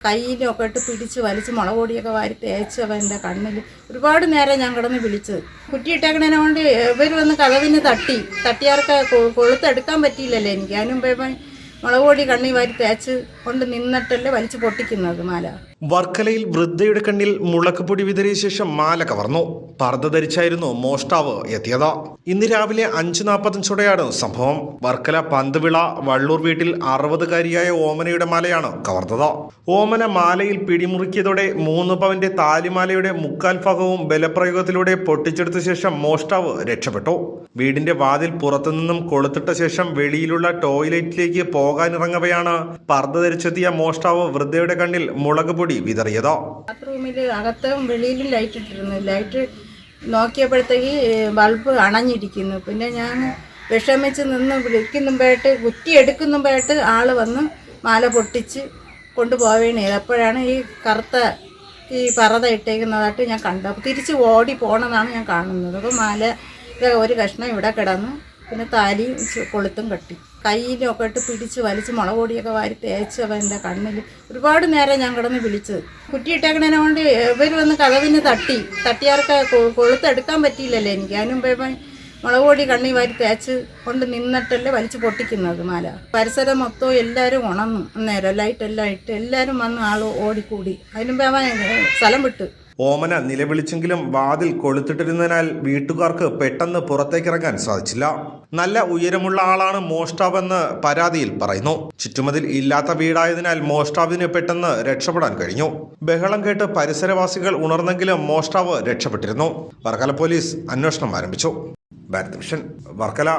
കയ്യിലൊക്കെ ഇട്ട് പിടിച്ച് വലിച്ച് മുളക് പൊടിയൊക്കെ വാരി തേച്ച് അവൻ്റെ കണ്ണിൽ ഒരുപാട് നേരം ഞാൻ കിടന്ന് വിളിച്ചത്. കുറ്റിയിട്ടേക്കണേനെ കൊണ്ട് ഇവർ വന്ന് കതവിന് തട്ടിയാർക്ക് കൊളുത്തെടുക്കാൻ പറ്റിയില്ലല്ലോ എനിക്ക്. അതിന് മുമ്പേ മുളക് പൊടി കണ്ണി വാരി തേച്ച് കൊണ്ട് നിന്നിട്ടല്ലേ വലിച്ച് പൊട്ടിക്കുന്നത് മാല. വർക്കലയിൽ വൃദ്ധയുടെ കണ്ണിൽ മുളക് പൊടി വിതറിയ ശേഷം മാല കവർന്നു. പർദ്ദ ധരിച്ചായിരുന്നു മോഷ്ടാവ് എത്തിയത്. ഇന്ന് രാവിലെ 5:45 സംഭവം. വർക്കല പന്തുവിള വള്ളൂർ വീട്ടിൽ 60-കാരിയായ ഓമനയുടെ മാലയാണ് കവർന്നത്. ഓമന മാലയിൽ പിടിമുറുക്കിയതോടെ 3 പവന്റെ താലിമാലയുടെ 1/4 ഭാഗവും ബലപ്രയോഗത്തിലൂടെ പൊട്ടിച്ചെടുത്ത ശേഷം മോഷ്ടാവ് രക്ഷപ്പെട്ടു. വീടിന്റെ വാതിൽ പുറത്തുനിന്നും കൊളുത്തിട്ട ശേഷം വെളിയിലുള്ള ടോയ്ലറ്റിലേക്ക് പോകാനിറങ്ങവെയാണ് പർദ്ദ ധരിച്ചെത്തിയ മോഷ്ടാവ് വൃദ്ധയുടെ കണ്ണിൽ മുളക് പൊടി വിതറിയത്. ബാത്റൂമിൽ അകത്തും വെളിയിലും ലൈറ്റ് ഇട്ടിരുന്നു. ലൈറ്റ് നോക്കിയപ്പോഴത്തേക്ക് ബൾബ് അണഞ്ഞിരിക്കുന്നു. പിന്നെ ഞാൻ വിഷമിച്ച് നിന്ന് വിളിക്കുന്നുമ്പായിട്ട് കുറ്റി എടുക്കുന്നുമ്പായിട്ട് ആൾ വന്ന് മാല പൊട്ടിച്ച് കൊണ്ടുപോവേണേ. അപ്പോഴാണ് ഈ കറുത്ത ഈ പറത ഇട്ടേക്കുന്നതായിട്ട് ഞാൻ കണ്ടത്. അപ്പോൾ തിരിച്ച് ഓടി പോകണമെന്നാണ് ഞാൻ കാണുന്നത്. അപ്പോൾ മാല ഒരു കഷ്ണം ഇവിടെ കിടന്ന് പിന്നെ താലിയും കൊളുത്തും കെട്ടി കയ്യിലൊക്കെ ഇട്ട് പിടിച്ച് വലിച്ച് മുളക് പൊടിയൊക്കെ വാരി തേച്ച് അവൻ്റെ കണ്ണിൽ ഒരുപാട് നേരം ഞാൻ കിടന്ന് വിളിച്ചത്. കുറ്റിയിട്ടേക്കണേനെ കൊണ്ട് ഇവർ വന്ന് കതവിന് തട്ടിയാർക്ക് കൊളുത്തെടുക്കാൻ പറ്റിയില്ലല്ലോ എനിക്ക്. അതിന് മുമ്പേ മുളക് പൊടി കണ്ണി വാരി തേച്ച് കൊണ്ട് നിന്നിട്ടല്ലേ വലിച്ച് പൊട്ടിക്കുന്നത് മാല. പരിസരം മൊത്തവും എല്ലാവരും ഉണർന്നു. അന്നേരം ലൈറ്റെല്ലാം ഇട്ട് എല്ലാവരും വന്ന് ആൾ ഓടിക്കൂടി. അതിന് മുമ്പേ അവൻ സ്ഥലം വിട്ട്. ഓമന നിലവിളിച്ചെങ്കിലും വാതിൽ കൊളുത്തിട്ടിരുന്നതിനാൽ വീട്ടുകാർക്ക് പെട്ടെന്ന് പുറത്തേക്കിറങ്ങാൻ സാധിച്ചില്ല. നല്ല ഉയരമുള്ള ആളാണ് മോഷ്ടാവെന്ന് പരാതിയിൽ പറയുന്നു. ചുറ്റുമതിൽ ഇല്ലാത്ത വീടായതിനാൽ മോഷ്ടാവിന് പെട്ടെന്ന് രക്ഷപ്പെടാൻ കഴിഞ്ഞു. ബഹളം കേട്ട് പരിസരവാസികൾ ഉണർന്നെങ്കിലും മോഷ്ടാവ് രക്ഷപ്പെട്ടിരുന്നു. വർക്കല പോലീസ് അന്വേഷണം ആരംഭിച്ചു. ഭാരത് വിഷൻ വർക്കല.